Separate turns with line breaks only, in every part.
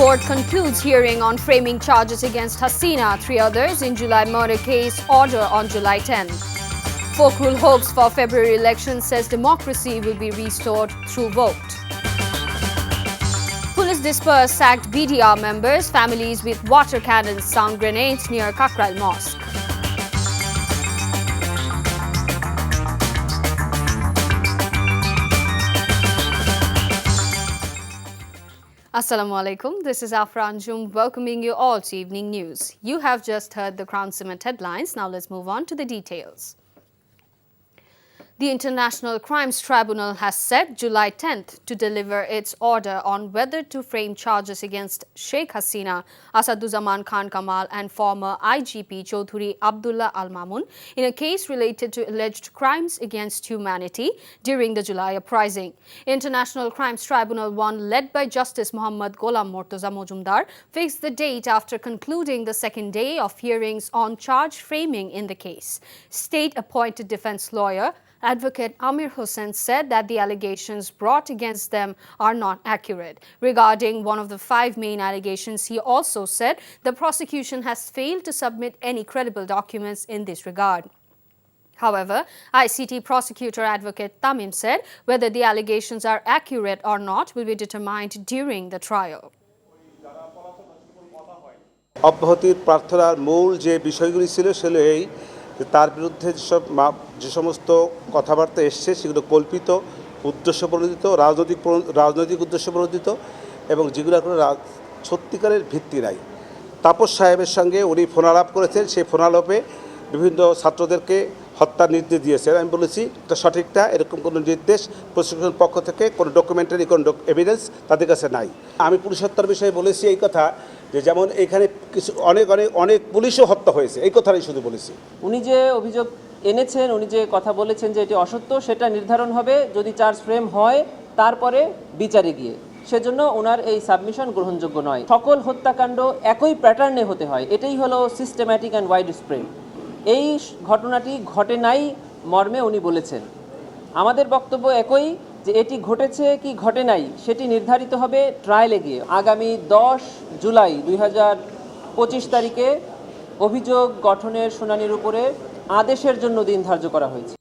Court concludes hearing on framing charges against Hasina, 3 others in July murder case, order on July 10. Folkrul hopes for February election, says democracy will be restored through vote. Police disperse sacked BDR members, families with water cannons sound grenades near Kakral Mosque. Assalamu alaikum. This is Afra Anjum welcoming you all to Evening News. You have just heard the Crown Cement headlines. Now let's move on to the details. The International Crimes Tribunal has set July 10th to deliver its order on whether to frame charges against Sheikh Hasina, Asaduzaman Khan Kamal and former IGP Chaudhuri Abdullah Al Mamun in a case related to alleged crimes against humanity during the July uprising. International Crimes Tribunal 1, led by Justice Muhammad Murtaza Mojumdar, fixed the date after concluding the second day of hearings on charge framing in the case. State-appointed defense lawyer Advocate Amir Hussain said that the allegations brought against them are not accurate. Regarding one of the 5 main allegations, he also said the prosecution has failed to submit any credible documents in this regard. However, ICT prosecutor Advocate Tamim said whether the allegations are accurate or not will be determined during the trial.
অব্যাহতির প্রার্থনার মূল যে বিষয়গুলি ছিল সেগুলো এই তার বিরুদ্ধে যে সমস্ত কথাবার্তা এসছে সেগুলো কল্পিত, উদ্দেশ্যপ্রণোদিত, রাজনৈতিক উদ্দেশ্যপ্রণোদিত এবং যেগুলোর কোনো সত্যিকারের ভিত্তি নাই। তাপস সাহেবের সঙ্গে উনি ফোনালাপ করেছেন, সেই ফোনালাপে বিভিন্ন ছাত্রদেরকে হত্যার নির্দেশ দিয়েছেন। আমি বলেছি এটা সঠিকটা, এরকম কোনো নির্দেশ প্রশাসনের পক্ষ থেকে কোনো ডকুমেন্টারি কোনো এভিডেন্স তাদের কাছে নাই। আমি পুলিশ হত্যার বিষয়ে বলেছি এই কথা যে যেমন এখানে কিছু অনেক পুলিশও হত্যা হয়েছে, এই কথাটাই শুধু বলেছি।
উনি যে অভিযোগ এনেছেন, উনি যে কথা বলেছেন যে এটি অসত্য, সেটা নির্ধারণ হবে যদি চার্জ ফ্রেম হয় তারপরে বিচারে গিয়ে। সেজন্য ওনার এই সাবমিশন গ্রহণযোগ্য নয়। সকল হত্যাকাণ্ড একই প্যাটার্নে হতে হয়, এটাই হলো সিস্টেম্যাটিক অ্যান্ড ওয়াইড স্প্রেড। এই ঘটনাটি ঘটে নাই মর্মে উনি বলেছেন। আমাদের বক্তব্য একই যে এটি ঘটেছে কি ঘটে নাই সেটি নির্ধারিত হবে ট্রায়ালে গিয়ে। আগামী 10 জুলাই 2025 তারিখে অভিযোগ গঠনের শুনানির উপরে আদেশের জন্য দিন ধার্য করা হয়েছে।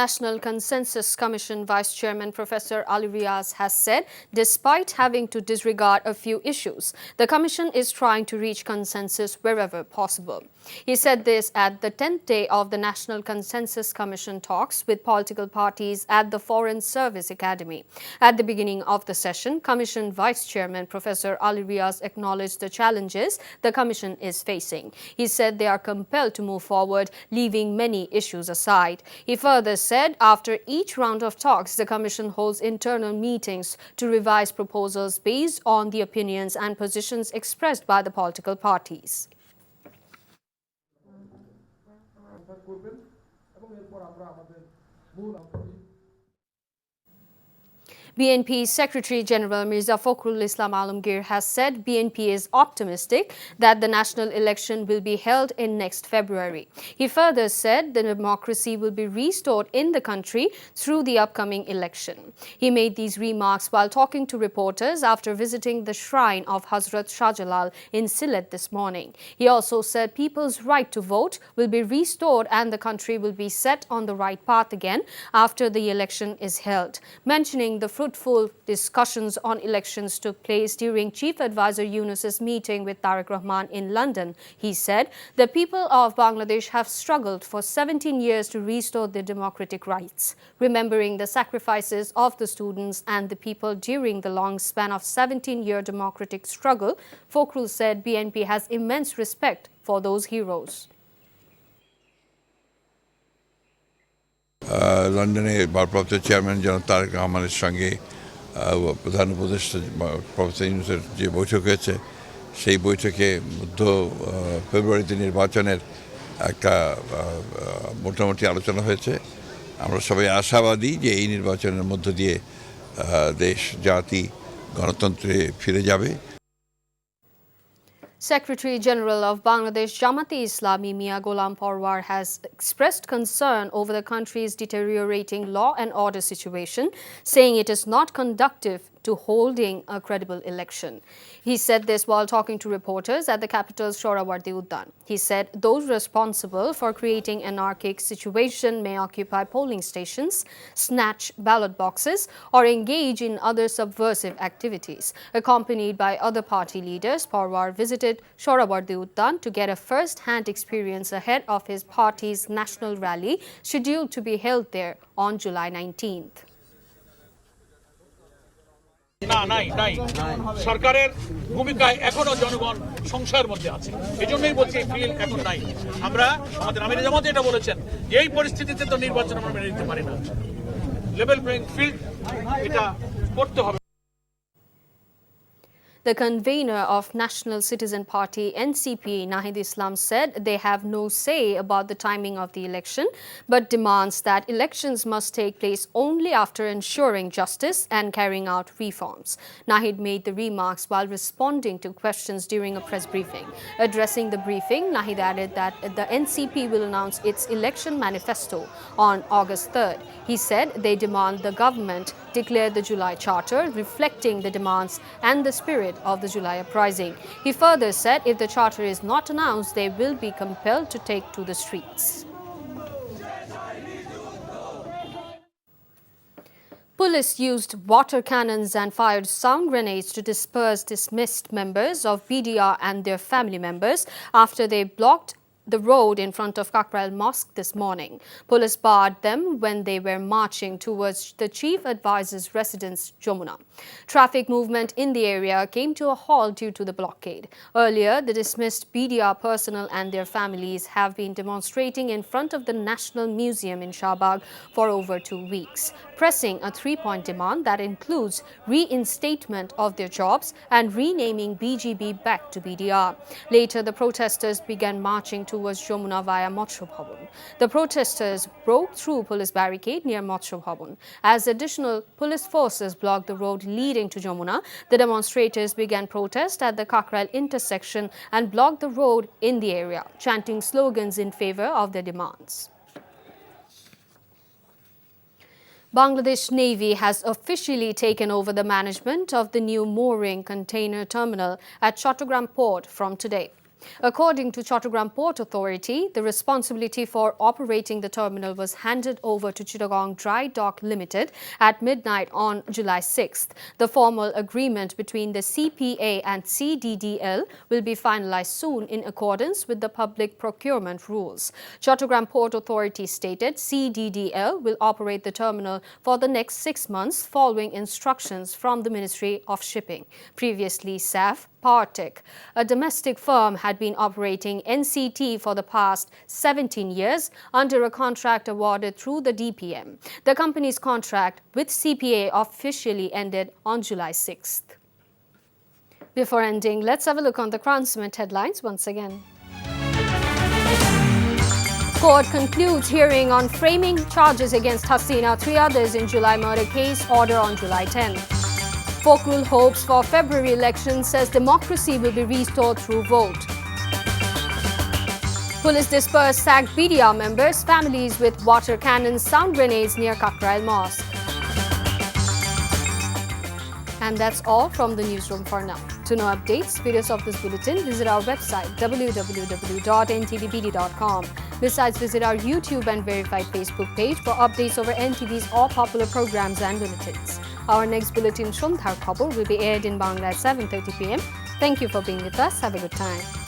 National Consensus Commission Vice Chairman Professor Ali Riaz has said, despite having to disregard a few issues, the Commission is trying to reach consensus wherever possible. He said this at the 10th day of the National Consensus Commission talks with political parties at the Foreign Service Academy. At the beginning of the session, Commission Vice Chairman Professor Ali Riaz acknowledged the challenges the Commission is facing. He said they are compelled to move forward, leaving many issues aside. He further said after each round of talks, the Commission holds internal meetings to revise proposals based on the opinions and positions expressed by the political parties. BNP Secretary General Mirza Fakhrul Islam Alamgir has said BNP is optimistic that the national election will be held in next February. He further said the democracy will be restored in the country through the upcoming election. He made these remarks while talking to reporters after visiting the shrine of Hazrat Shah Jalal in Sylhet this morning. He also said people's right to vote will be restored and the country will be set on the right path again after the election is held. Mentioning the fruitful discussions on elections took place during Chief Advisor Yunus's meeting with Tariq Rahman in London. He said the people of Bangladesh have struggled for 17 years to restore their democratic rights. Remembering the sacrifices of the students and the people during the long span of 17-year democratic struggle, Fakhrul said BNP has immense respect for those heroes.
লন্ডনে ভারপ্রাপ্ত chairman জনাব তারেক রহমানের সঙ্গে প্রধান উপদেষ্টা professor ইউনূসের যে বৈঠক হয়েছে সেই বৈঠকে মধ্য ফেব্রুয়ারিতে নির্বাচনের একটা মোটামুটি আলোচনা হয়েছে। আমরা সবাই আশাবাদী যে এই নির্বাচনের মধ্য দিয়ে দেশ জাতি গণতন্ত্রে ফিরে যাবে।
Secretary General of Bangladesh Jamaat-e-Islami Mia Gholam Parwar has expressed concern over the country's deteriorating law and order situation, saying it is not conducive to holding a credible election. He said this while talking to reporters at the capital's Sohrawardi Uddan. He said those responsible for creating anarchic situation may occupy polling stations, snatch ballot boxes, or engage in other subversive activities. Accompanied by other party leaders, Parwar visited Sohrawardi Uddan to get a first-hand experience ahead of his party's national rally scheduled to be held there on July 19th.
না নাই নাই সরকারের ভূমিকায় এখনো জনগণ সংশয়ের মধ্যে আছে এজন্যই বলছি ফিল এখন নাই আমরা আমাদের আমির জামাত এটা বলেছেন যে এই পরিস্থিতিতে তো নির্বাচন আমরা মেনে নিতে পারি না লেভেল প্লেইং ফিল্ড এটা করতে হবে
The convener of National Citizen Party NCP, Nahid Islam, said they have no say about the timing of the election, but demands that elections must take place only after ensuring justice and carrying out reforms. Nahid made the remarks while responding to questions during a press briefing. Addressing the briefing, Nahid added that the NCP will announce its election manifesto on August 3rd. He said they demand the government declare the July Charter, reflecting the demands and the spirit of the July uprising. He further said if the charter is not announced, they will be compelled to take to the streets. Police used water cannons and fired sound grenades to disperse dismissed members of BDR and their family members after they blocked the road in front of Kakrail Mosque this morning. Police barred them when they were marching towards the chief advisor's residence, Jamuna. Traffic movement in the area came to a halt due to the blockade. Earlier, the dismissed BDR personnel and their families have been demonstrating in front of the National Museum in Shahbag for over 2 weeks, pressing a 3-point demand that includes reinstatement of their jobs and renaming BGB back to BDR. Later, the protesters began marching towards Jamuna via Motsho Bhavan. The protesters broke through police barricade near Motsho Bhavan. As additional police forces blocked the road leading to Jamuna, the demonstrators began protest at the Kakrail intersection and blocked the road in the area, chanting slogans in favor of their demands. Bangladesh Navy has officially taken over the management of the new mooring container terminal at Chattogram Port from today. According to Chattogram Port Authority, the responsibility for operating the terminal was handed over to Chittagong Dry Dock Limited at midnight on July 6th. The formal agreement between the CPA and CDDL will be finalized soon in accordance with the public procurement rules. Chattogram Port Authority stated CDDL will operate the terminal for the next 6 months following instructions from the Ministry of Shipping. Previously, SAF Partech, a domestic firm, had been operating NCT for the past 17 years under a contract awarded through the DPM. The company's contract with CPA officially ended on July 6th. Before ending, let's have a look on the Crown Cement headlines once again. Court concludes hearing on framing charges against Hasina, 3 others in July murder case, order on July 10th. Folkrul hopes for February elections, says democracy will be restored through vote. Police disperse sacked BDR members, families with water cannons, sound grenades near Kakrail Mosque. And that's all from the newsroom for now. To know updates, videos of this bulletin, visit our website www.ntvbd.com. Besides, visit our YouTube and verified Facebook page for updates over NTV's all popular programs and bulletins. Our next bulletin, Shondhar Khobor, will be aired in Bangla at 7:30 p.m. Thank you for being with us. Have a good time.